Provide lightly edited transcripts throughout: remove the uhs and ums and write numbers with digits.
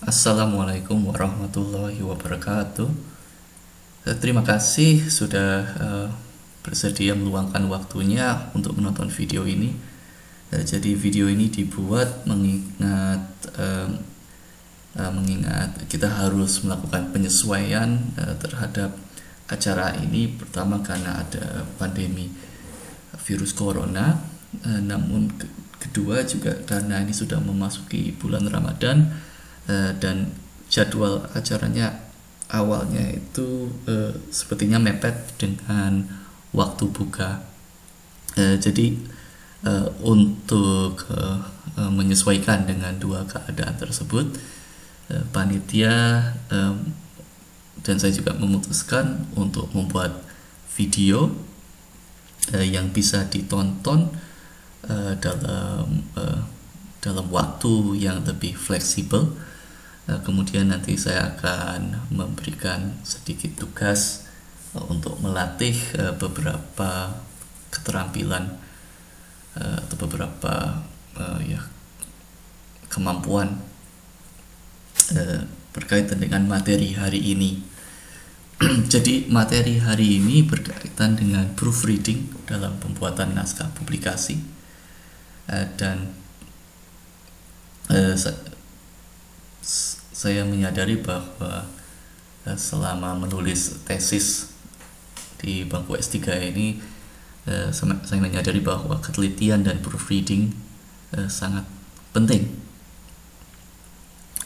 Assalamualaikum warahmatullahi wabarakatuh. Terima kasih sudah bersedia meluangkan waktunya untuk menonton video ini. Jadi video ini dibuat mengingat kita harus melakukan penyesuaian terhadap acara ini. Pertama karena ada pandemi virus corona, namun kedua juga karena ini sudah memasuki bulan Ramadan. Dan jadwal acaranya awalnya itu sepertinya mepet dengan waktu buka. Jadi untuk menyesuaikan dengan dua keadaan tersebut, panitia dan saya juga memutuskan untuk membuat video yang bisa ditonton dalam waktu yang lebih fleksibel. Kemudian nanti saya akan memberikan sedikit tugas untuk melatih beberapa keterampilan atau beberapa kemampuan berkaitan dengan materi hari ini. Jadi materi hari ini berkaitan dengan proofreading dalam pembuatan naskah publikasi, dan saya menyadari bahwa selama menulis tesis di bangku S3 ini, saya menyadari bahwa ketelitian dan proofreading sangat penting.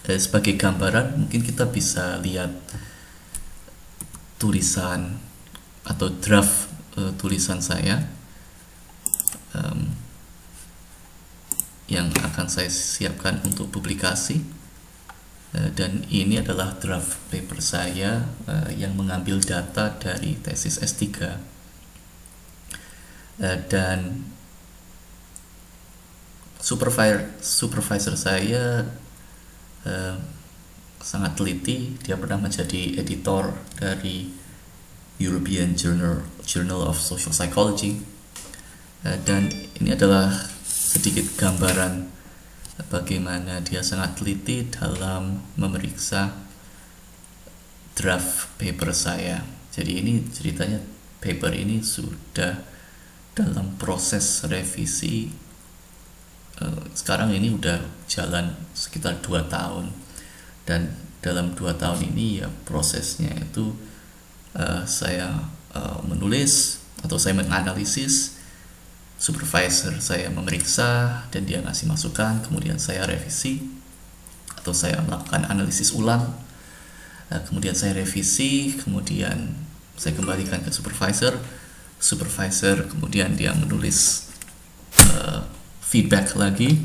Sebagai gambaran, mungkin kita bisa lihat tulisan atau draft tulisan saya yang akan saya siapkan untuk publikasi. Dan ini adalah draft paper saya yang mengambil data dari tesis S3. Dan supervisor saya sangat teliti. Dia pernah menjadi editor dari European Journal of Social Psychology. Dan ini adalah sedikit gambaran bagaimana dia sangat teliti dalam memeriksa draft paper saya. Jadi ini ceritanya, paper ini sudah dalam proses revisi. Sekarang ini udah jalan sekitar 2 tahun, dan dalam 2 tahun ini ya prosesnya itu saya menulis atau saya menganalisis, supervisor saya memeriksa dan dia ngasih masukan, kemudian saya revisi atau saya melakukan analisis ulang, kemudian saya revisi, kemudian saya kembalikan ke supervisor kemudian dia menulis feedback lagi,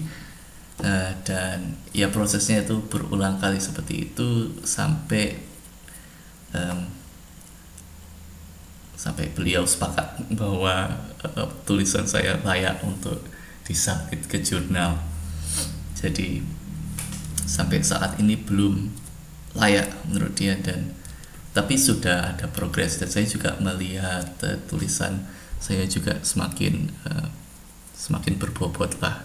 dan ya prosesnya itu berulang kali seperti itu sampai beliau sepakat bahwa tulisan saya layak untuk disubmit ke jurnal. Jadi sampai saat ini belum layak menurut dia, tapi sudah ada progres, dan saya juga melihat tulisan saya juga semakin berbobot lah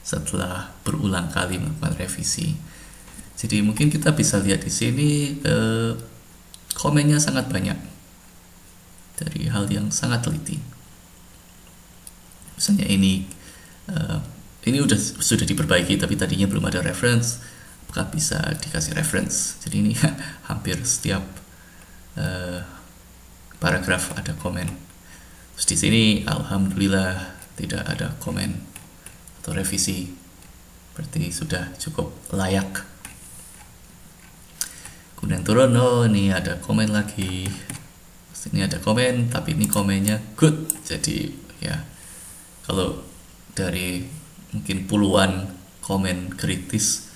setelah berulang kali melakukan revisi. Jadi mungkin kita bisa lihat di sini komennya sangat banyak dari hal yang sangat teliti. Misalnya ini sudah diperbaiki, tapi tadinya belum ada reference, apakah bisa dikasih reference? Jadi ini hampir setiap paragraf ada komen. Terus di sini alhamdulillah tidak ada komen atau revisi, berarti sudah cukup layak. Kemudian turun, ini ada komen lagi. Ini ada komen, tapi ini komennya good. Jadi ya, kalau dari mungkin puluhan komen kritis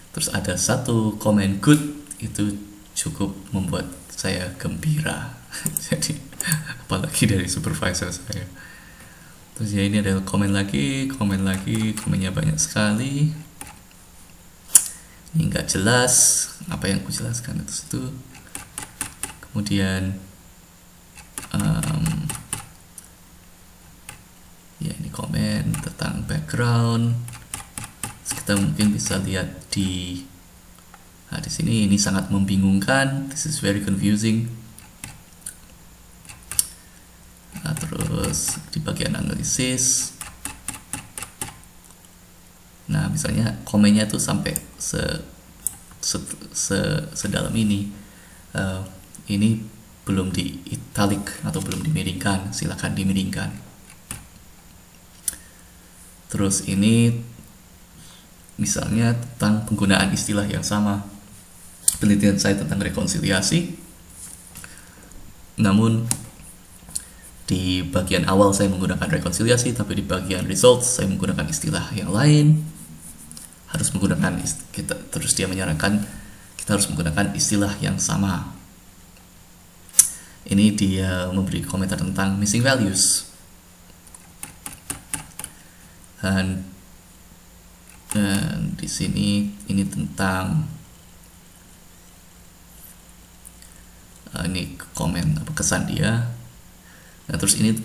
terus ada satu komen good, itu cukup membuat saya gembira. Jadi apalagi dari supervisor saya. Terus ya, ini ada komen lagi, komennya banyak sekali. Ini nggak jelas apa yang aku jelaskan itu. Kemudian ya, ini komen tentang background. Terus kita mungkin bisa lihat di Nah, di sini ini sangat membingungkan. This is very confusing. Nah, terus di bagian analisis, nah misalnya komennya tuh sampai sedalam ini. Ini belum di italic atau belum dimiringkan, silakan dimiringkan. Terus ini misalnya tentang penggunaan istilah yang sama. Penelitian saya tentang rekonsiliasi, namun di bagian awal saya menggunakan rekonsiliasi, tapi di bagian results saya menggunakan istilah yang lain. Harus menggunakan terus dia menyarankan kita harus menggunakan istilah yang sama. Ini dia memberi komentar tentang missing values. Dan di sini ini tentang ini komen kesan dia. Nah, terus ini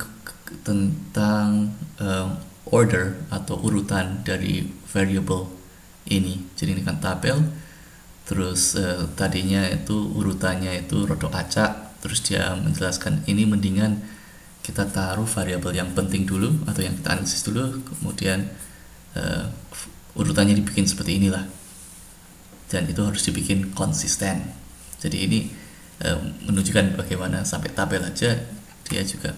tentang order atau urutan dari variable ini. Jadi ini kan tabel. Terus tadinya itu urutannya itu rodok acak. Terus dia menjelaskan ini mendingan kita taruh variabel yang penting dulu atau yang kita analisis dulu, kemudian urutannya dibikin seperti inilah, dan itu harus dibikin konsisten. Jadi ini menunjukkan bagaimana sampai tabel aja dia juga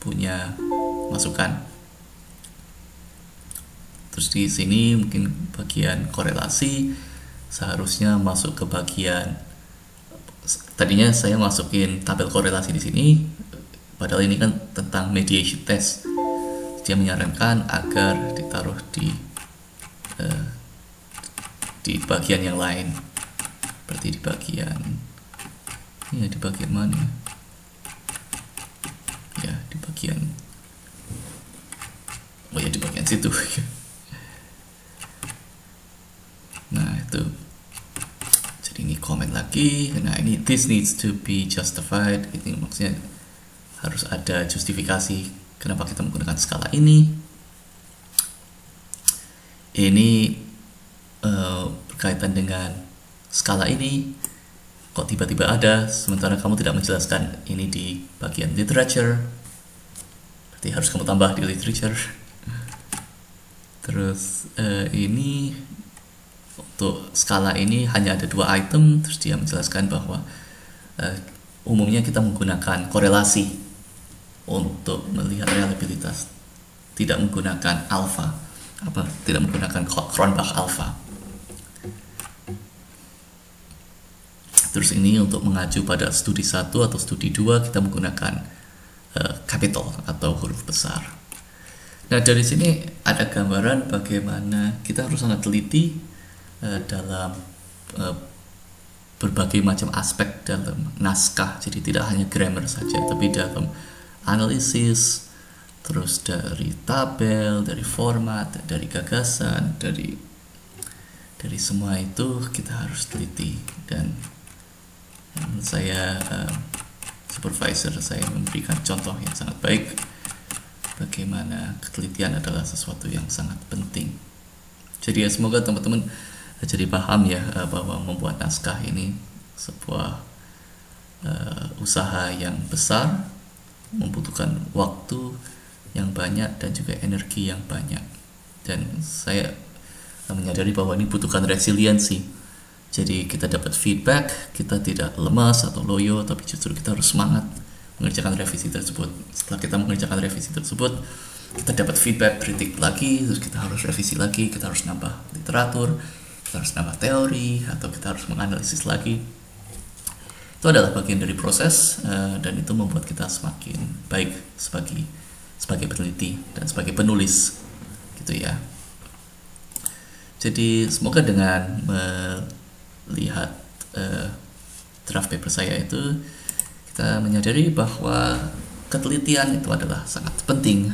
punya masukan. Terus di sini mungkin bagian korelasi seharusnya masuk ke bagian, tadinya saya masukin tabel korelasi di sini, padahal ini kan tentang mediation test. Dia menyarankan agar ditaruh di bagian yang lain, berarti di bagian ya, di bagian mana ya, di bagian di bagian situ. Nah itu, jadi ini komen lagi. Nah ini this needs to be justified, ini maksudnya harus ada justifikasi kenapa kita menggunakan skala ini. Ini berkaitan dengan skala ini kok tiba-tiba ada, sementara kamu tidak menjelaskan ini di bagian literature, berarti harus kamu tambah di literature. Terus ini untuk skala ini hanya ada 2 item. Terus dia menjelaskan bahwa umumnya kita menggunakan korelasi untuk melihat reliabilitas, tidak menggunakan alpha, tidak menggunakan Cronbach alpha. Terus ini untuk mengacu pada studi 1 atau studi 2 kita menggunakan capital atau huruf besar. Nah dari sini ada gambaran bagaimana kita harus sangat teliti dalam berbagai macam aspek dalam naskah. Jadi tidak hanya grammar saja, tapi dalam analisis, terus dari tabel, dari format, dari gagasan, dari semua itu kita harus teliti. Dan menurut saya supervisor saya memberikan contoh yang sangat baik bagaimana ketelitian adalah sesuatu yang sangat penting. Jadi ya semoga teman-teman jadi paham ya bahwa membuat naskah ini sebuah usaha yang besar, membutuhkan waktu yang banyak dan juga energi yang banyak. Dan saya menyadari bahwa ini butuhkan resiliensi. Jadi kita dapat feedback, kita tidak lemas atau loyo, tapi justru kita harus semangat mengerjakan revisi tersebut. Setelah kita mengerjakan revisi tersebut, kita dapat feedback, kritik lagi, terus kita harus revisi lagi, kita harus nambah literatur, kita harus nambah teori, atau kita harus menganalisis lagi. Itu adalah bagian dari proses, dan itu membuat kita semakin baik sebagai peneliti dan sebagai penulis, gitu ya. Jadi semoga dengan melihat draft paper saya itu, kita menyadari bahwa ketelitian itu adalah sangat penting.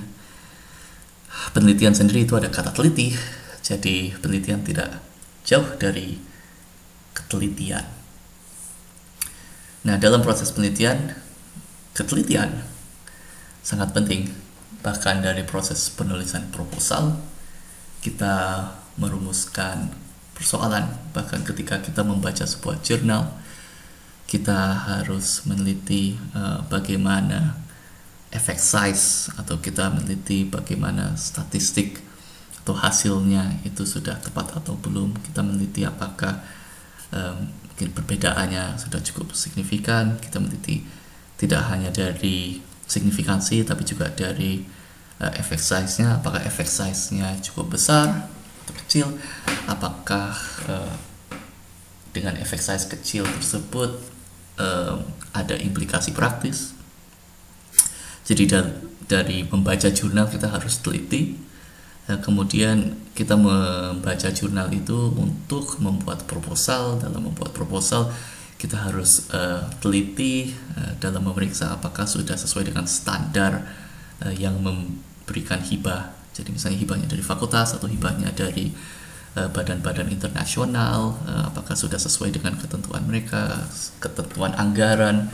Penelitian sendiri itu ada kata teliti, jadi penelitian tidak jauh dari ketelitian. Nah, dalam proses penelitian, ketelitian sangat penting. Bahkan dari proses penulisan proposal, kita merumuskan persoalan. Bahkan ketika kita membaca sebuah jurnal, kita harus meneliti bagaimana effect size, atau kita meneliti bagaimana statistik atau hasilnya itu sudah tepat atau belum. Kita meneliti apakah mungkin perbedaannya sudah cukup signifikan. Kita meneliti tidak hanya dari signifikansi tapi juga dari effect size-nya, apakah effect size-nya cukup besar atau kecil, apakah dengan effect size kecil tersebut ada implikasi praktis. Jadi dari membaca jurnal kita harus teliti. Kemudian kita membaca jurnal itu untuk membuat proposal. Dalam membuat proposal kita harus teliti dalam memeriksa apakah sudah sesuai dengan standar yang memberikan hibah. Jadi misalnya hibahnya dari fakultas atau hibahnya dari badan-badan internasional, apakah sudah sesuai dengan ketentuan mereka, ketentuan anggaran,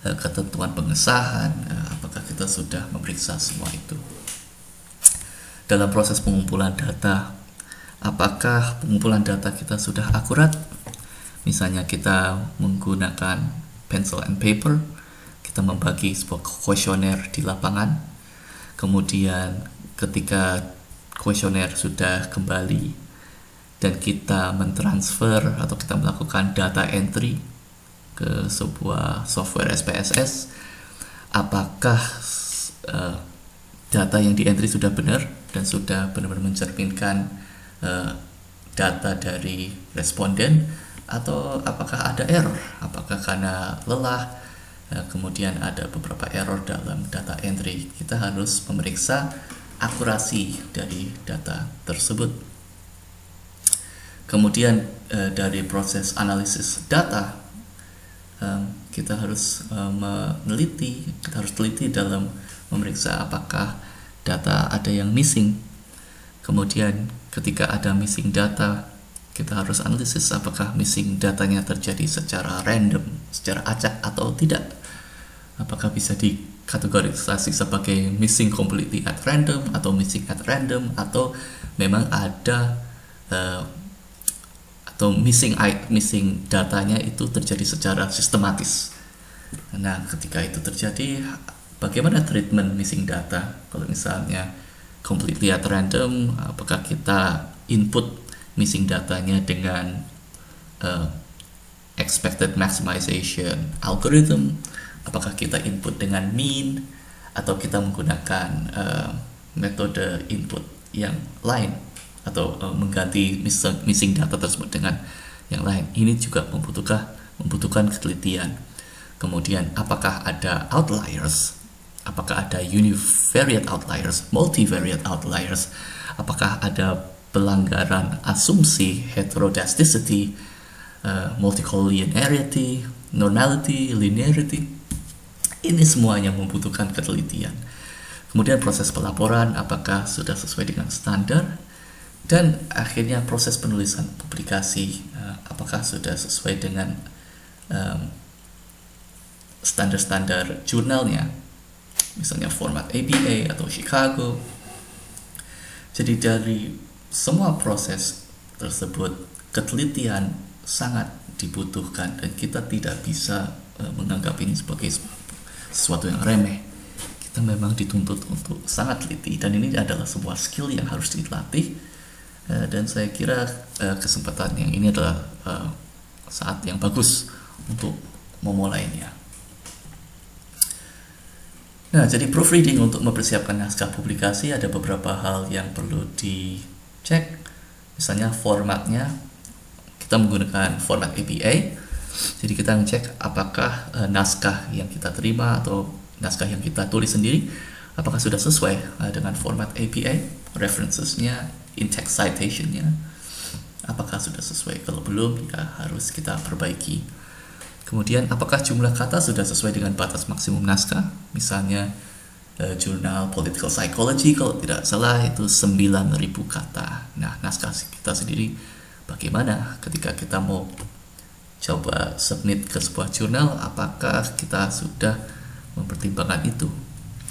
ketentuan pengesahan, apakah kita sudah memeriksa semua itu. Dalam proses pengumpulan data, apakah pengumpulan data kita sudah akurat? Misalnya kita menggunakan pencil and paper, kita membagi sebuah kuesioner di lapangan, kemudian ketika kuesioner sudah kembali dan kita mentransfer atau kita melakukan data entry ke sebuah software SPSS, apakah data yang di entry sudah benar dan sudah benar-benar mencerminkan data dari responden, atau apakah ada error, apakah karena lelah kemudian ada beberapa error dalam data entry. Kita harus memeriksa akurasi dari data tersebut. Kemudian dari proses analisis data, kita harus meneliti, kita harus teliti dalam memeriksa apakah data ada yang missing. Kemudian ketika ada missing data, kita harus analisis apakah missing datanya terjadi secara random, secara acak atau tidak. Apakah bisa dikategorisasi sebagai missing completely at random atau missing at random, atau memang ada atau missing datanya itu terjadi secara sistematis. Nah, ketika itu terjadi, bagaimana treatment missing data? Kalau misalnya completely at random, apakah kita input missing datanya dengan expected maximization algorithm? Apakah kita input dengan mean, atau kita menggunakan metode input yang lain, atau mengganti missing data tersebut dengan yang lain? Ini juga membutuhkan ketelitian. Kemudian apakah ada outliers, apakah ada univariate outliers, multivariate outliers, apakah ada pelanggaran asumsi, heterodasticity, multicollinearity, normality, linearity. Ini semuanya membutuhkan ketelitian. Kemudian proses pelaporan, apakah sudah sesuai dengan standar, dan akhirnya proses penulisan publikasi, apakah sudah sesuai dengan standar-standar jurnalnya, misalnya format ABA atau Chicago. Jadi dari semua proses tersebut, ketelitian sangat dibutuhkan, dan kita tidak bisa menganggap ini sebagai sesuatu yang remeh. Kita memang dituntut untuk sangat teliti, dan ini adalah sebuah skill yang harus dilatih. Dan saya kira kesempatan yang ini adalah saat yang bagus untuk memulainya. Nah, jadi proofreading untuk mempersiapkan naskah publikasi ada beberapa hal yang perlu dicek. Misalnya formatnya, kita menggunakan format APA. Jadi kita ngecek apakah naskah yang kita terima atau naskah yang kita tulis sendiri, apakah sudah sesuai dengan format APA, referencesnya, in-text citation-nya, apakah sudah sesuai. Kalau belum, ya harus kita perbaiki. Kemudian apakah jumlah kata sudah sesuai dengan batas maksimum naskah. Misalnya jurnal Political Psychology, kalau tidak salah itu 9.000 kata. Nah, naskah kita sendiri bagaimana ketika kita mau coba submit ke sebuah jurnal, apakah kita sudah mempertimbangkan itu?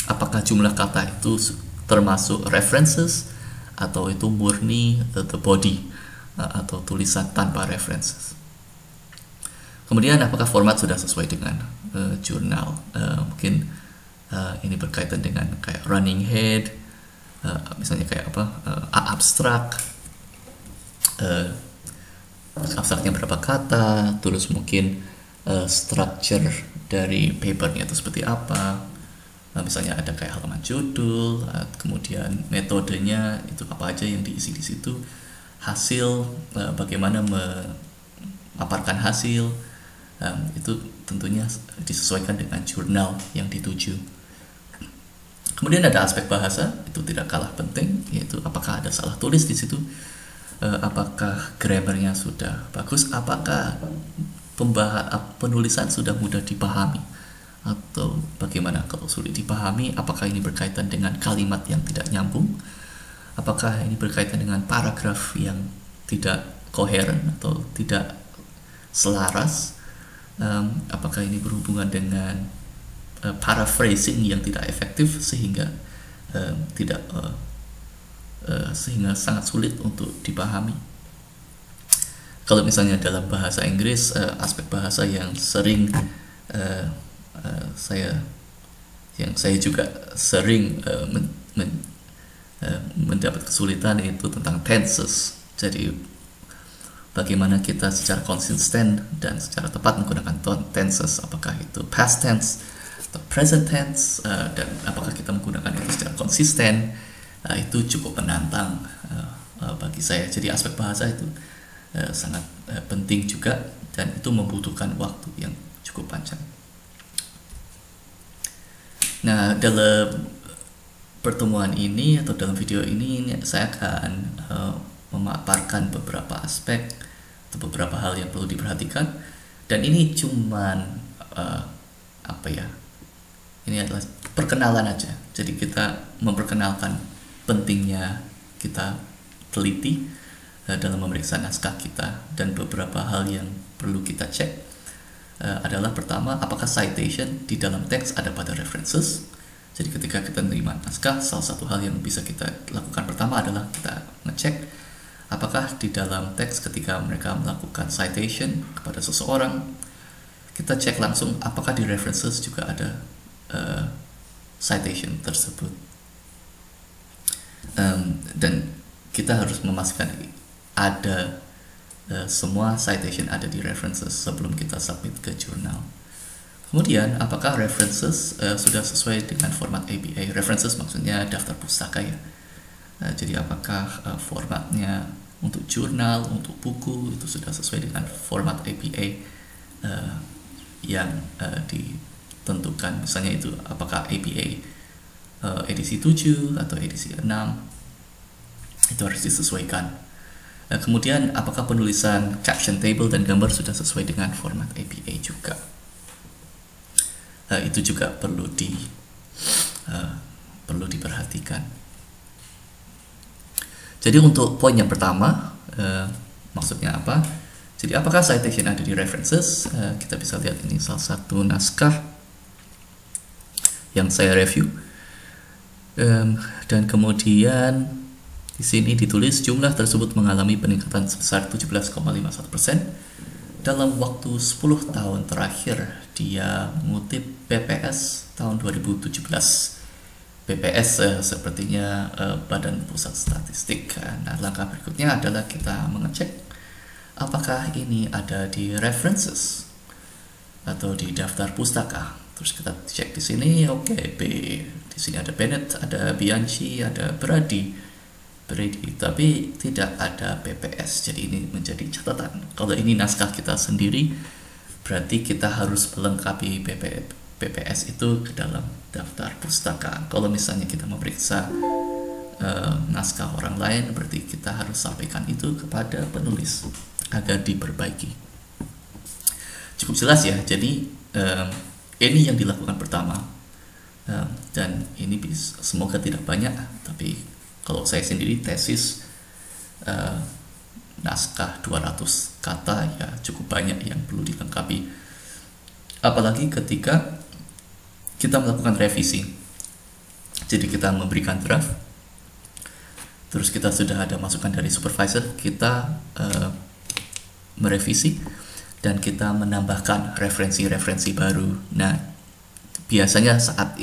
Apakah jumlah kata itu termasuk references, atau itu murni the body atau tulisan tanpa references. Kemudian apakah format sudah sesuai dengan jurnal? Mungkin ini berkaitan dengan kayak running head, misalnya kayak apa, abstrak, abstraknya berapa kata, terus mungkin structure dari papernya itu seperti apa. Misalnya ada kayak halaman judul, kemudian metodenya itu apa aja yang diisi di situ, hasil, bagaimana memaparkan hasil, itu tentunya disesuaikan dengan jurnal yang dituju. Kemudian ada aspek bahasa, itu tidak kalah penting, yaitu apakah ada salah tulis di situ, apakah grammarnya sudah bagus, apakah penulisan sudah mudah dipahami, atau bagaimana kalau sulit dipahami, apakah ini berkaitan dengan kalimat yang tidak nyambung, apakah ini berkaitan dengan paragraf yang tidak koheren atau tidak selaras, apakah ini berhubungan dengan paraphrasing yang tidak efektif sehingga sehingga sangat sulit untuk dipahami. Kalau misalnya dalam bahasa Inggris, aspek bahasa yang sering saya juga sering mendapat kesulitan itu tentang tenses. Jadi bagaimana kita secara konsisten dan secara tepat menggunakan tenses, apakah itu past tense atau present tense, dan apakah kita menggunakan itu secara konsisten, itu cukup menantang bagi saya. Jadi aspek bahasa itu sangat penting juga, dan itu membutuhkan waktu yang cukup panjang. Nah, dalam pertemuan ini atau dalam video ini saya akan memaparkan beberapa aspek atau beberapa hal yang perlu diperhatikan, dan ini cuman ini adalah perkenalan aja. Jadi kita memperkenalkan pentingnya kita teliti dalam memeriksa naskah kita, dan beberapa hal yang perlu kita cek adalah pertama, apakah citation di dalam teks ada pada references. Jadi ketika kita menerima naskah, salah satu hal yang bisa kita lakukan pertama adalah kita ngecek apakah di dalam teks ketika mereka melakukan citation kepada seseorang, kita cek langsung apakah di references juga ada citation tersebut. Dan kita harus memastikan ada semua citation ada di references sebelum kita submit ke jurnal. Kemudian, apakah references sudah sesuai dengan format APA? References maksudnya daftar pustaka ya. Jadi apakah formatnya untuk jurnal, untuk buku itu sudah sesuai dengan format APA yang ditentukan. Misalnya itu apakah APA edisi 7 atau edisi 6, itu harus disesuaikan. Kemudian apakah penulisan caption table dan gambar sudah sesuai dengan format APA juga. Itu juga perlu diperhatikan. Jadi untuk poin yang pertama, maksudnya apa? Jadi apakah citation ada di references? Kita bisa lihat ini salah satu naskah yang saya review, dan kemudian di sini ditulis jumlah tersebut mengalami peningkatan sebesar 17,51%. Dalam waktu 10 tahun terakhir. Dia mengutip BPS tahun 2017. BPS sepertinya Badan Pusat Statistik. Nah, langkah berikutnya adalah kita mengecek apakah ini ada di references atau di daftar pustaka. Terus kita cek di sini, oke, B. Di sini ada Bennett, ada Bianchi, ada Brady, tapi tidak ada BPS. Jadi ini menjadi catatan. Kalau ini naskah kita sendiri, berarti kita harus melengkapi BPS itu ke dalam daftar pustaka. Kalau misalnya kita memeriksa naskah orang lain, berarti kita harus sampaikan itu kepada penulis agar diperbaiki. Cukup jelas ya. Jadi ini yang dilakukan pertama, dan ini semoga tidak banyak, tapi kalau saya sendiri tesis naskah 200 kata ya cukup banyak yang perlu dilengkapi, apalagi ketika kita melakukan revisi. Jadi kita memberikan draft, terus kita sudah ada masukan dari supervisor, kita merevisi dan kita menambahkan referensi-referensi baru. Nah, biasanya saat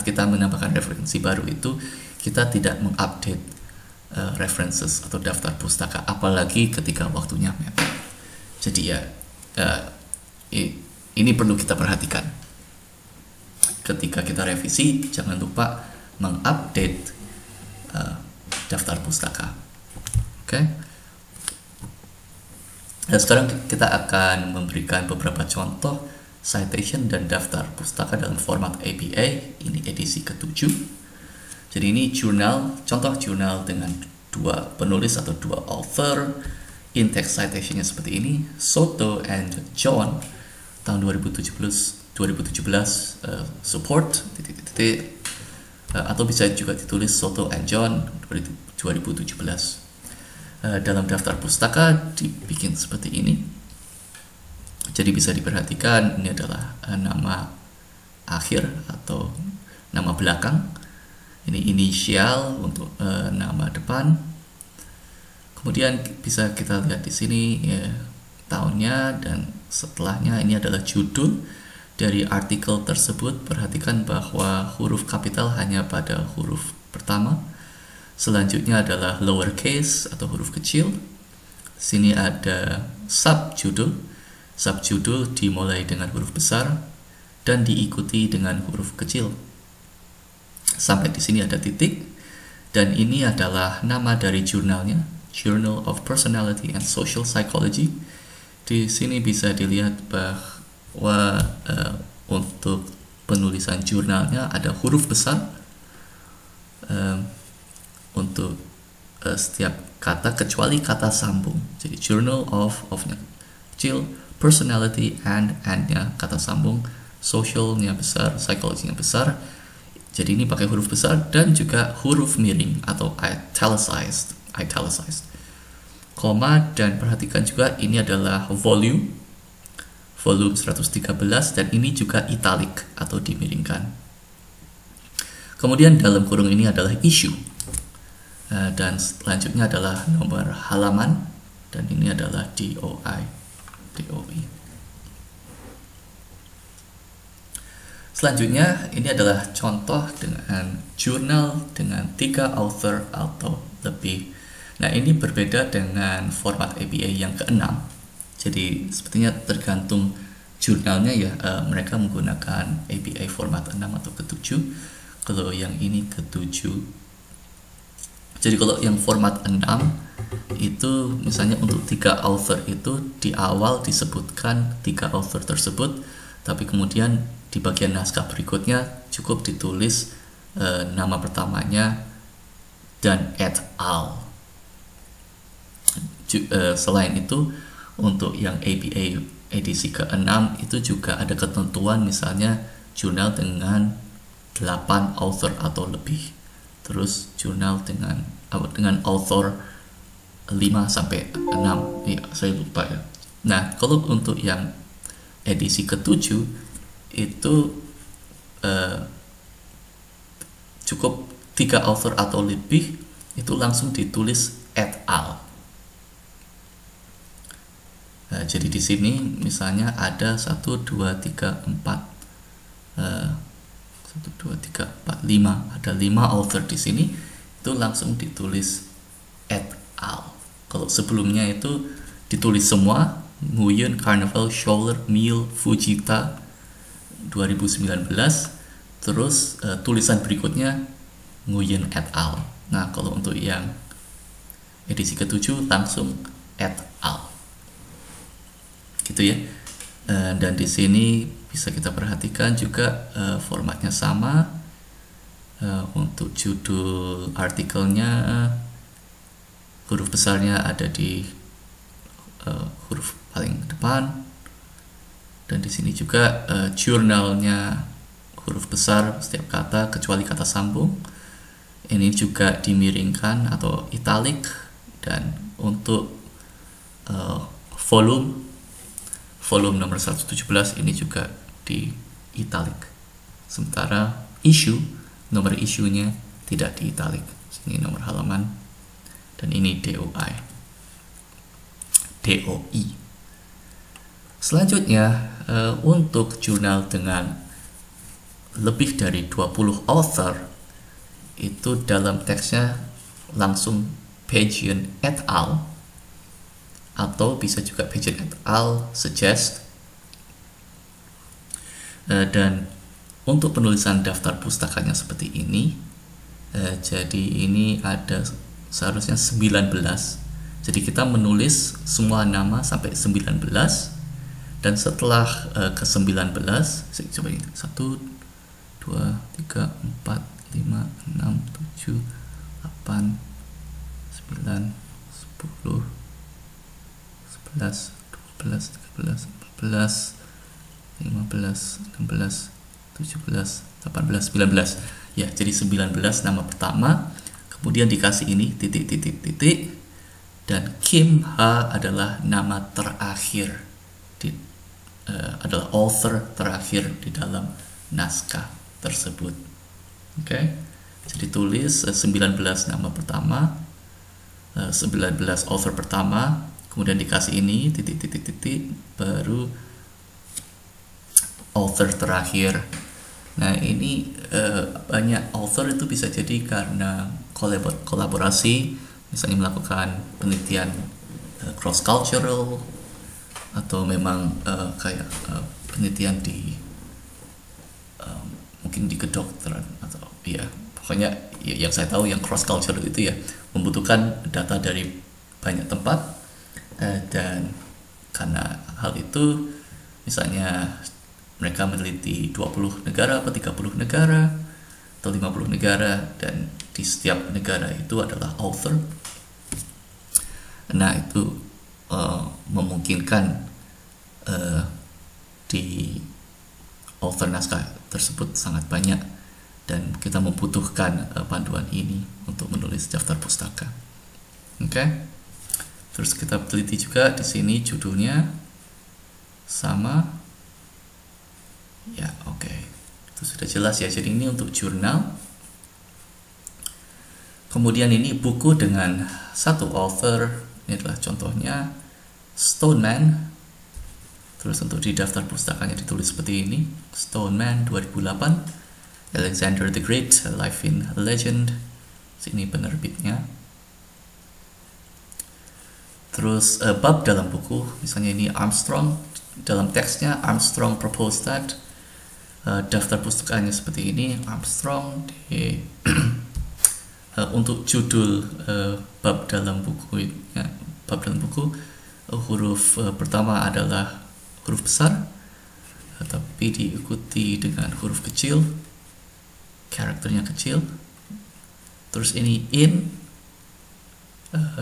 kita menambahkan referensi baru itu, kita tidak mengupdate references atau daftar pustaka, apalagi ketika waktunya mepet. Jadi ya, ini perlu kita perhatikan. Ketika kita revisi, jangan lupa mengupdate daftar pustaka. Oke? Nah, sekarang kita akan memberikan beberapa contoh citation dan daftar pustaka dalam format APA. Ini edisi ke-7. Jadi ini contoh jurnal dengan 2 penulis atau 2 author. In-text citationnya seperti ini, Soto and John, tahun 2017 support, atau bisa juga ditulis Soto and John 2017. Dalam daftar pustaka dibikin seperti ini. Jadi bisa diperhatikan, ini adalah nama akhir atau nama belakang. Ini inisial untuk nama depan. Kemudian bisa kita lihat di sini ya, tahunnya dan setelahnya. Ini adalah judul dari artikel tersebut. Perhatikan bahwa huruf kapital hanya pada huruf pertama. Selanjutnya adalah lowercase atau huruf kecil. Sini ada subjudul. Subjudul dimulai dengan huruf besar dan diikuti dengan huruf kecil. Sampai di sini ada titik. Dan ini adalah nama dari jurnalnya, Journal of Personality and Social Psychology. Di sini bisa dilihat bahwa untuk penulisan jurnalnya ada huruf besar untuk setiap kata kecuali kata sambung. Jadi Journal of-nya kecil, Personality and-nya kata sambung, Social-nya besar, Psychology-nya besar. Jadi ini pakai huruf besar dan juga huruf miring atau italicized. Koma, dan perhatikan juga ini adalah volume 113, dan ini juga italic atau dimiringkan. Kemudian dalam kurung ini adalah issue, dan selanjutnya adalah nomor halaman, dan ini adalah DOE. Selanjutnya ini adalah contoh dengan jurnal dengan 3 author atau lebih. Nah, ini berbeda dengan format APA yang ke-6. Jadi sepertinya tergantung jurnalnya ya, mereka menggunakan APA format 6 atau ke-7. Kalau yang ini ke-7. Jadi kalau yang format 6 itu misalnya untuk 3 author itu di awal disebutkan 3 author tersebut, tapi kemudian di bagian naskah berikutnya cukup ditulis nama pertamanya dan et al. Selain itu, untuk yang APA edisi ke-6 itu juga ada ketentuan, misalnya jurnal dengan 8 author atau lebih, terus jurnal dengan author 5 sampai 6 ya, saya lupa ya. Nah, kalau untuk yang edisi ke-7 itu cukup 3 author atau lebih, itu langsung ditulis et al. Jadi di sini misalnya ada 1, 2, 3, 4 5, ada 5 author di sini, itu langsung ditulis et al. Kalau sebelumnya itu ditulis semua, Nguyen, Carnival, Scholler, Mill, Fujita 2019, terus tulisan berikutnya Nguyen et al. Nah, kalau untuk yang edisi ke-7 langsung et al. Gitu ya. Dan di sini bisa kita perhatikan juga formatnya sama. Untuk judul artikelnya, huruf besarnya ada di huruf paling depan, dan di sini juga jurnalnya huruf besar setiap kata kecuali kata sambung. Ini juga dimiringkan atau italic, dan untuk volume nomor 117 ini juga di italic. Sementara nomor issue-nya tidak di italic. Sini nomor halaman dan ini DOI. Selanjutnya, untuk jurnal dengan lebih dari 20 author, itu dalam teksnya langsung Pageant et al. Atau bisa juga Pageant et al. Suggest. Dan untuk penulisan daftar pustakanya seperti ini, jadi ini ada seharusnya 19. Jadi kita menulis semua nama sampai 19, dan setelah ke 19, saya coba ini 1, 2, 3, 4, 5, 6, 7, 8, 9, 10, 11, 12, 13, 14, 15, 16, 17, 18, 19. Ya, jadi 19 nama pertama, kemudian dikasih ini titik, dan Kim Ha adalah nama terakhir, adalah author terakhir di dalam naskah tersebut. Oke, jadi tulis 19 nama pertama, 19 author pertama, kemudian dikasih ini titik, baru author terakhir. Nah, ini banyak author itu bisa jadi karena kolaborasi, misalnya melakukan penelitian cross cultural, atau memang kayak penelitian di mungkin di kedokteran, atau ya pokoknya yang saya tahu yang cross cultural itu ya membutuhkan data dari banyak tempat, dan karena hal itu misalnya mereka meneliti 20 negara atau 30 negara atau 50 negara, dan di setiap negara itu adalah author. Nah, itu memungkinkan di author naskah tersebut sangat banyak, dan kita membutuhkan panduan ini untuk menulis daftar pustaka. Oke. Terus kita teliti juga di sini judulnya sama. Ya, oke. Itu sudah jelas ya. Jadi ini untuk jurnal. Kemudian ini buku dengan satu author. Ini adalah contohnya Stoneman. Terus untuk di daftar pustakanya ditulis seperti ini, Stoneman 2008, Alexander the Great, Life in a Legend. Sini penerbitnya. Terus bab dalam buku, misalnya ini Armstrong, dalam teksnya Armstrong proposed that, daftar pustakanya seperti ini, Armstrong di untuk judul bab dalam buku, ya, bab dalam buku, huruf pertama adalah huruf besar, tapi diikuti dengan huruf kecil, karakternya kecil. Terus ini in,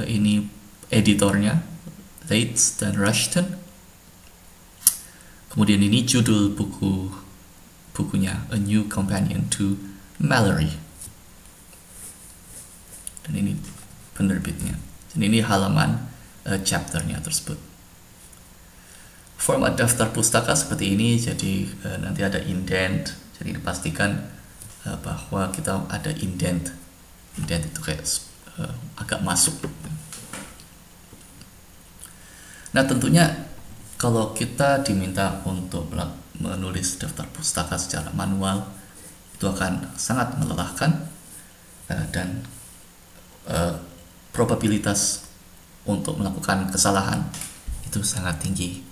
ini editornya, Leitz dan Rushton. Kemudian ini judul bukunya, A New Companion to Mallory. Dan ini penerbitnya. Dan ini halaman chapternya tersebut. Format daftar pustaka seperti ini, jadi nanti ada indent. Jadi dipastikan bahwa kita ada indent. Indent itu kayak agak masuk. Nah, tentunya kalau kita diminta untuk menulis daftar pustaka secara manual, itu akan sangat melelahkan, dan probabilitas untuk melakukan kesalahan itu sangat tinggi.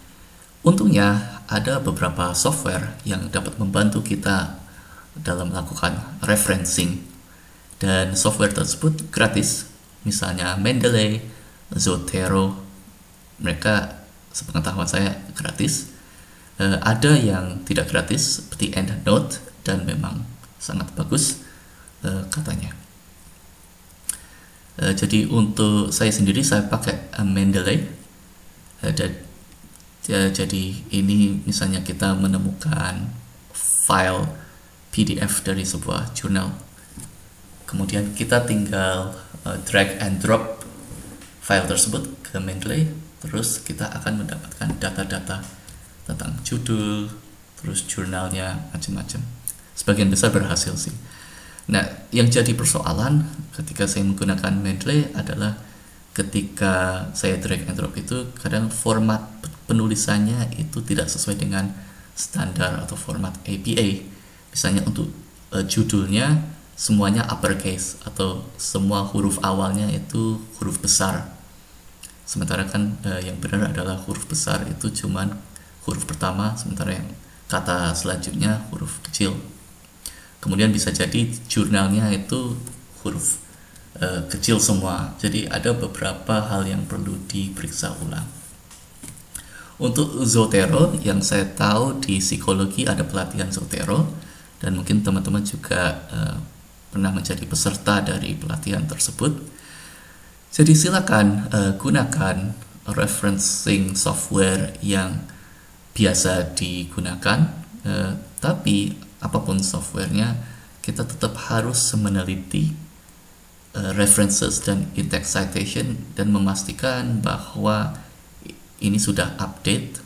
Untungnya ada beberapa software yang dapat membantu kita dalam melakukan referencing, dan software tersebut gratis, misalnya Mendeley, Zotero. Mereka sepengetahuan saya gratis. Ada yang tidak gratis seperti EndNote, dan memang sangat bagus katanya. Jadi untuk saya sendiri, saya pakai Mendeley. Jadi ini misalnya kita menemukan file PDF dari sebuah jurnal, kemudian kita tinggal drag and drop file tersebut ke Mendeley, terus kita akan mendapatkan data-data tentang judul, terus jurnalnya, macam-macam. Sebagian besar berhasil sih. Nah, yang jadi persoalan ketika saya menggunakan Mendeley adalah ketika saya drag and drop itu kadang format penulisannya itu tidak sesuai dengan standar atau format APA. Misalnya untuk judulnya semuanya uppercase atau semua huruf awalnya itu huruf besar. Sementara kan yang benar adalah huruf besar itu cuman huruf pertama, sementara yang kata selanjutnya huruf kecil. Kemudian bisa jadi jurnalnya itu huruf kecil semua. Jadi ada beberapa hal yang perlu diperiksa ulang. Untuk Zotero, yang saya tahu di psikologi ada pelatihan Zotero, dan mungkin teman-teman juga pernah menjadi peserta dari pelatihan tersebut. Jadi silakan gunakan referencing software yang biasa digunakan, tapi apapun softwarenya, kita tetap harus meneliti references dan in-text citation dan memastikan bahwa ini sudah update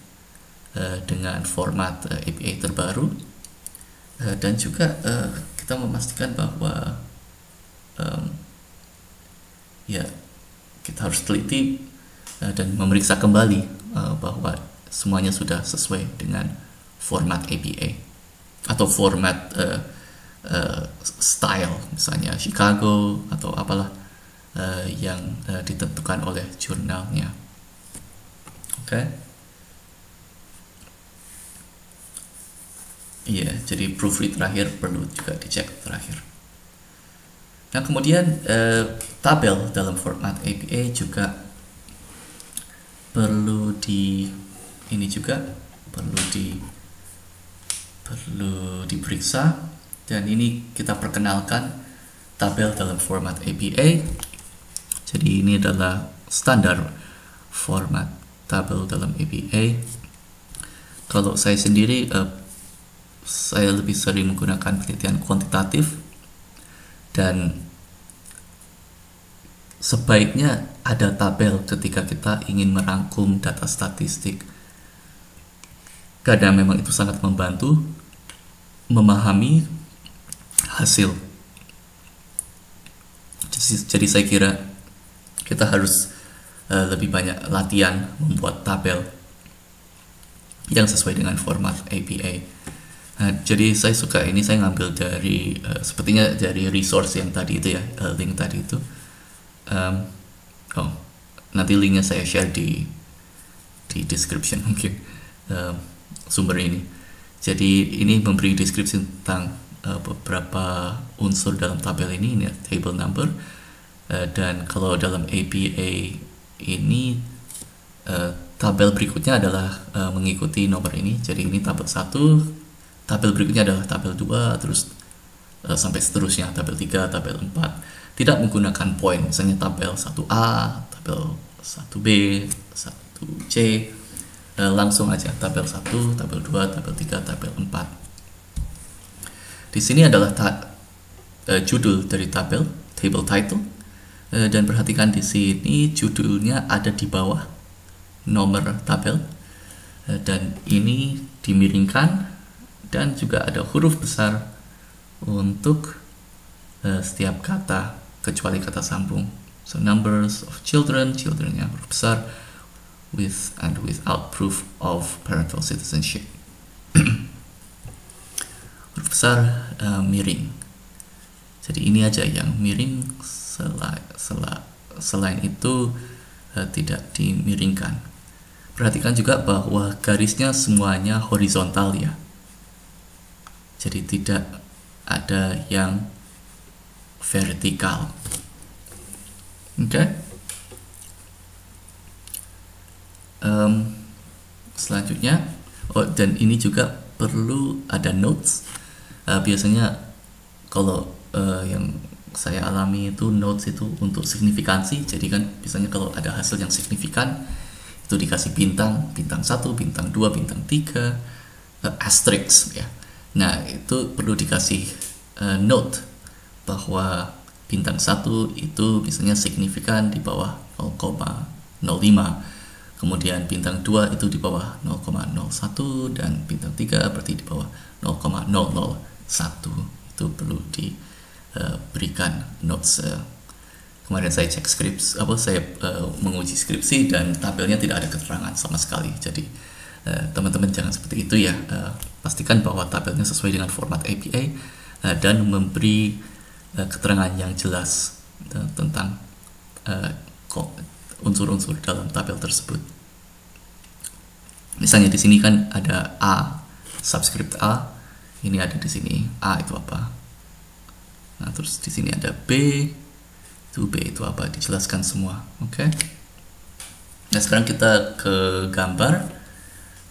dengan format APA terbaru, dan juga kita memastikan bahwa ya kita harus teliti dan memeriksa kembali bahwa semuanya sudah sesuai dengan format APA atau format style, misalnya Chicago atau apalah yang ditentukan oleh jurnalnya. Oke. Iya, jadi proofread terakhir perlu juga dicek terakhir. Nah, kemudian tabel dalam format APA juga perlu diperiksa, dan ini kita perkenalkan tabel dalam format APA. Jadi ini adalah standar format tabel dalam APA. Kalau saya sendiri saya lebih sering menggunakan penelitian kuantitatif, dan sebaiknya ada tabel ketika kita ingin merangkum data statistik, karena memang itu sangat membantu memahami hasil. Jadi saya kira kita harus lebih banyak latihan membuat tabel yang sesuai dengan format APA. Jadi saya suka ini, saya ngambil dari sepertinya dari resource yang tadi itu ya, link tadi itu. Nanti linknya saya share di description mungkin, sumber ini. Jadi ini memberi deskripsi tentang beberapa unsur dalam tabel ini ya, table number, dan kalau dalam APA ini tabel berikutnya adalah mengikuti nomor ini. Jadi ini tabel 1, tabel berikutnya adalah tabel 2, terus sampai seterusnya, tabel 3, tabel 4. Tidak menggunakan poin, misalnya tabel 1A, tabel 1B, 1C, langsung aja tabel 1, tabel 2, tabel 3, tabel 4. Di sini adalah judul dari tabel, table title, dan perhatikan di sini judulnya ada di bawah nomor tabel, dan ini dimiringkan, dan juga ada huruf besar untuk setiap kata kecuali kata sambung. So numbers of children, childrennya huruf besar, with and without proof of parental citizenship. Huruf besar miring. Jadi ini aja yang miring, selain itu tidak dimiringkan. Perhatikan juga bahwa garisnya semuanya horizontal ya. Jadi tidak ada yang vertikal. Oke. Selanjutnya, dan ini juga perlu ada notes. Biasanya kalau yang saya alami itu notes itu untuk signifikansi. Jadi kan biasanya kalau ada hasil yang signifikan itu dikasih bintang 1, bintang 2, bintang 3, asterisk ya. Nah, itu perlu dikasih note bahwa bintang 1 itu misalnya signifikan di bawah 0,05, kemudian bintang 2 itu di bawah 0,01, dan bintang 3 berarti di bawah 0,001. Itu perlu diberikan notes. kemarin saya cek saya menguji skripsi dan tabelnya tidak ada keterangan sama sekali. Jadi teman-teman jangan seperti itu ya. Pastikan bahwa tabelnya sesuai dengan format APA dan memberi keterangan yang jelas tentang unsur-unsur dalam tabel tersebut. Misalnya di sini kan ada A, subscript A, ini ada di sini A itu apa. Nah, terus di sini ada B, itu B itu apa, dijelaskan semua. Oke. Nah, sekarang kita ke gambar.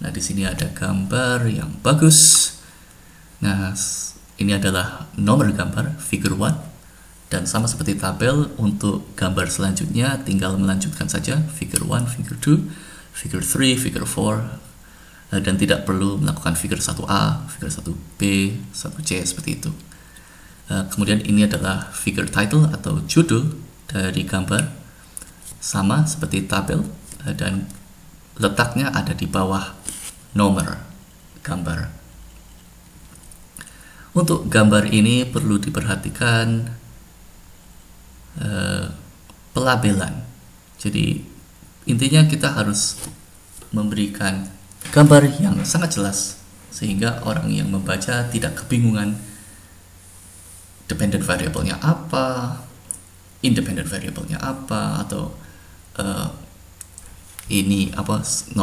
Nah, di sini ada gambar yang bagus. Nah, ini adalah nomor gambar figure 1. Dan sama seperti tabel, untuk gambar selanjutnya tinggal melanjutkan saja figure 1, figure 2, figure 3, figure 4, dan tidak perlu melakukan figure 1A, figure 1B, 1C seperti itu. Kemudian ini adalah figure title atau judul dari gambar, sama seperti tabel, dan letaknya ada di bawah nomor gambar. Untuk gambar ini perlu diperhatikan pelabelan. Jadi intinya kita harus memberikan gambar yang sangat jelas sehingga orang yang membaca tidak kebingungan dependent variable-nya apa, independent variable-nya apa, atau ini apa 01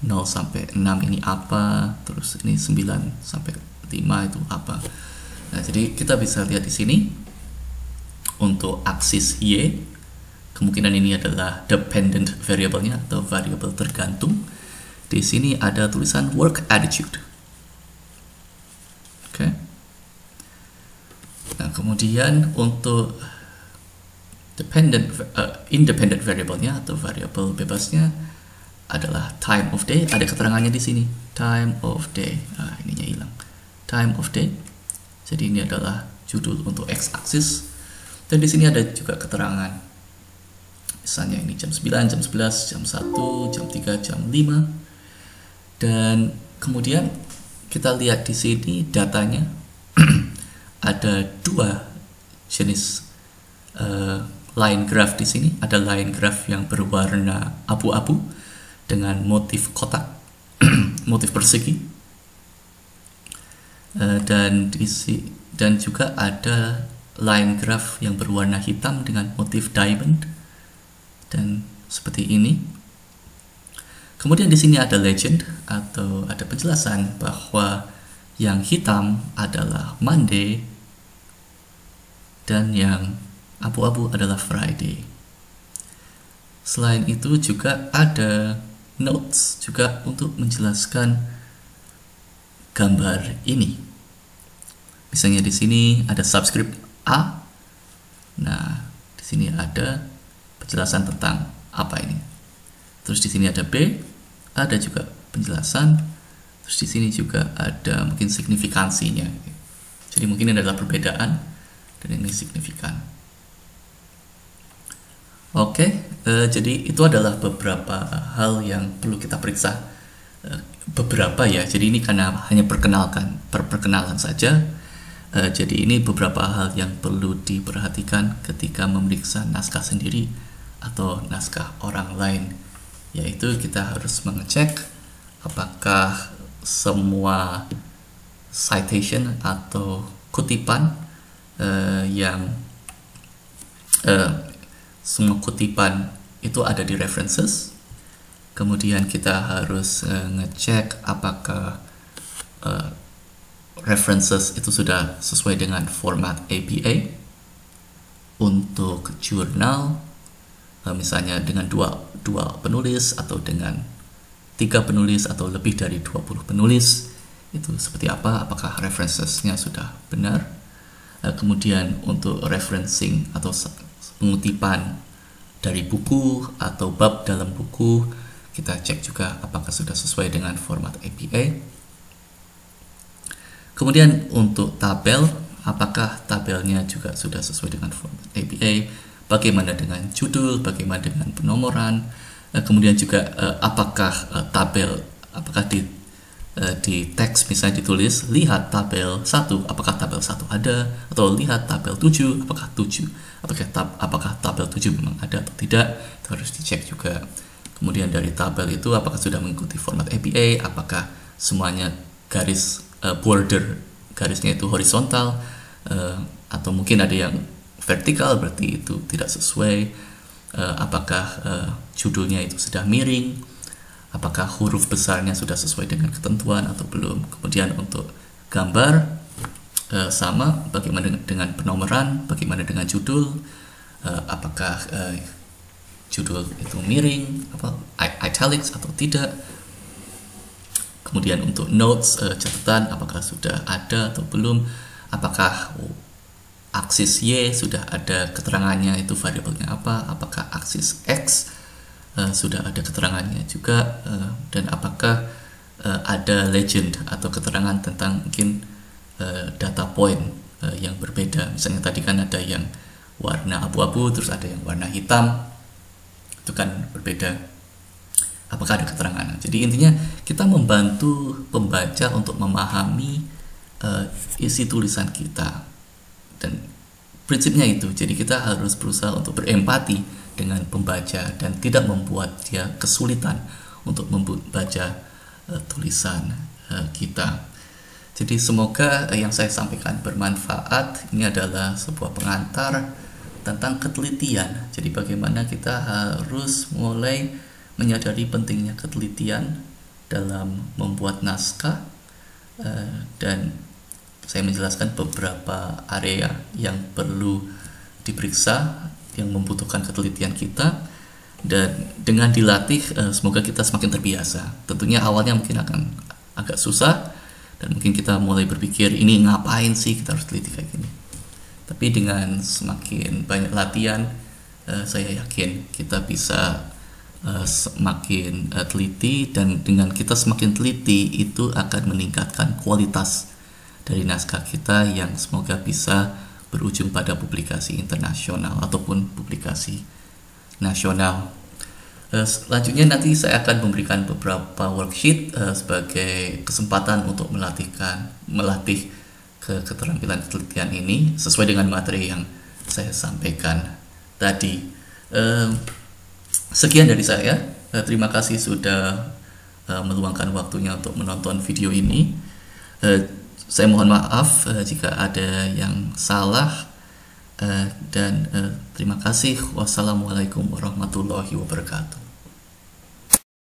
0 sampai 6 ini apa, terus ini 9 sampai 5 itu apa. Nah, jadi kita bisa lihat di sini untuk aksis Y, kemungkinan ini adalah dependent variable-nya atau variable tergantung. Di sini ada tulisan work attitude. Oke. Nah, kemudian untuk independent variable-nya atau variable bebasnya adalah time of day. Ada keterangannya di sini, time of day. Nah, ininya hilang. Time of day. Jadi ini adalah judul untuk x-axis. Dan di sini ada juga keterangan. Misalnya ini jam 9, jam 11, jam 1, jam 3, jam 5. Dan kemudian kita lihat di sini datanya ada dua jenis line graph di sini. Ada line graph yang berwarna abu-abu dengan motif kotak, motif persegi. Dan juga ada line graph yang berwarna hitam dengan motif diamond dan seperti ini. Kemudian di sini ada legend atau ada penjelasan bahwa yang hitam adalah Monday dan yang abu-abu adalah Friday. Selain itu juga ada notes juga untuk menjelaskan gambar ini. Misalnya di sini ada subscript A. Nah, di sini ada penjelasan tentang apa ini. Terus di sini ada B, ada juga penjelasan. Terus di sini juga ada mungkin signifikansinya. Jadi mungkin ini adalah perbedaan dan ini signifikan. Oke, jadi itu adalah beberapa hal yang perlu kita periksa. Beberapa ya. Jadi ini karena hanya perkenalan saja. Jadi ini beberapa hal yang perlu diperhatikan ketika memeriksa naskah sendiri atau naskah orang lain, yaitu kita harus mengecek apakah semua citation atau kutipan semua kutipan itu ada di references. Kemudian kita harus ngecek apakah references itu sudah sesuai dengan format APA. Untuk jurnal, misalnya dengan dua penulis atau dengan 3 penulis atau lebih dari 20 penulis, itu seperti apa, apakah referencesnya sudah benar. Kemudian untuk referencing atau pengutipan dari buku atau bab dalam buku, kita cek juga apakah sudah sesuai dengan format APA. Kemudian untuk tabel, apakah tabelnya juga sudah sesuai dengan format APA, bagaimana dengan judul, bagaimana dengan penomoran, kemudian juga apakah tabel, apakah di di teks misalnya ditulis lihat tabel 1, apakah tabel 1 ada, atau lihat tabel 7, apakah tabel 7 memang ada atau tidak, itu harus dicek juga. Kemudian dari tabel itu apakah sudah mengikuti format APA, apakah semuanya border garisnya itu horizontal, atau mungkin ada yang vertikal, berarti itu tidak sesuai, apakah judulnya itu sudah miring, apakah huruf besarnya sudah sesuai dengan ketentuan atau belum. Kemudian untuk gambar sama, bagaimana dengan penomoran, bagaimana dengan judul, apakah judul itu miring, italics atau tidak. Kemudian untuk notes, catatan, apakah sudah ada atau belum, apakah aksis Y sudah ada keterangannya, itu variabelnya apa, apakah aksis X sudah ada keterangannya juga, dan apakah ada legend atau keterangan tentang mungkin data point yang berbeda. Misalnya tadi kan ada yang warna abu-abu, terus ada yang warna hitam, itu kan berbeda, apakah ada keterangan. Jadi intinya kita membantu pembaca untuk memahami isi tulisan kita, dan prinsipnya itu. Jadi kita harus berusaha untuk berempati dengan pembaca dan tidak membuat dia kesulitan untuk membaca tulisan kita. Jadi semoga yang saya sampaikan bermanfaat. Ini adalah sebuah pengantar tentang ketelitian. Jadi bagaimana kita harus mulai menyadari pentingnya ketelitian dalam membuat naskah, dan saya menjelaskan beberapa area yang perlu diperiksa, yang membutuhkan ketelitian kita, dan dengan dilatih semoga kita semakin terbiasa. Tentunya awalnya mungkin akan agak susah, dan mungkin kita mulai berpikir ini ngapain sih kita harus teliti kayak gini. Tapi dengan semakin banyak latihan, saya yakin kita bisa semakin teliti, dan dengan kita semakin teliti itu akan meningkatkan kualitas dari naskah kita yang semoga bisa berujung pada publikasi internasional ataupun publikasi nasional. Selanjutnya nanti saya akan memberikan beberapa worksheet sebagai kesempatan untuk melatih keterampilan ketelitian ini sesuai dengan materi yang saya sampaikan tadi. Sekian dari saya. Terima kasih sudah meluangkan waktunya untuk menonton video ini. Saya mohon maaf jika ada yang salah, dan terima kasih. Wassalamualaikum warahmatullahi wabarakatuh.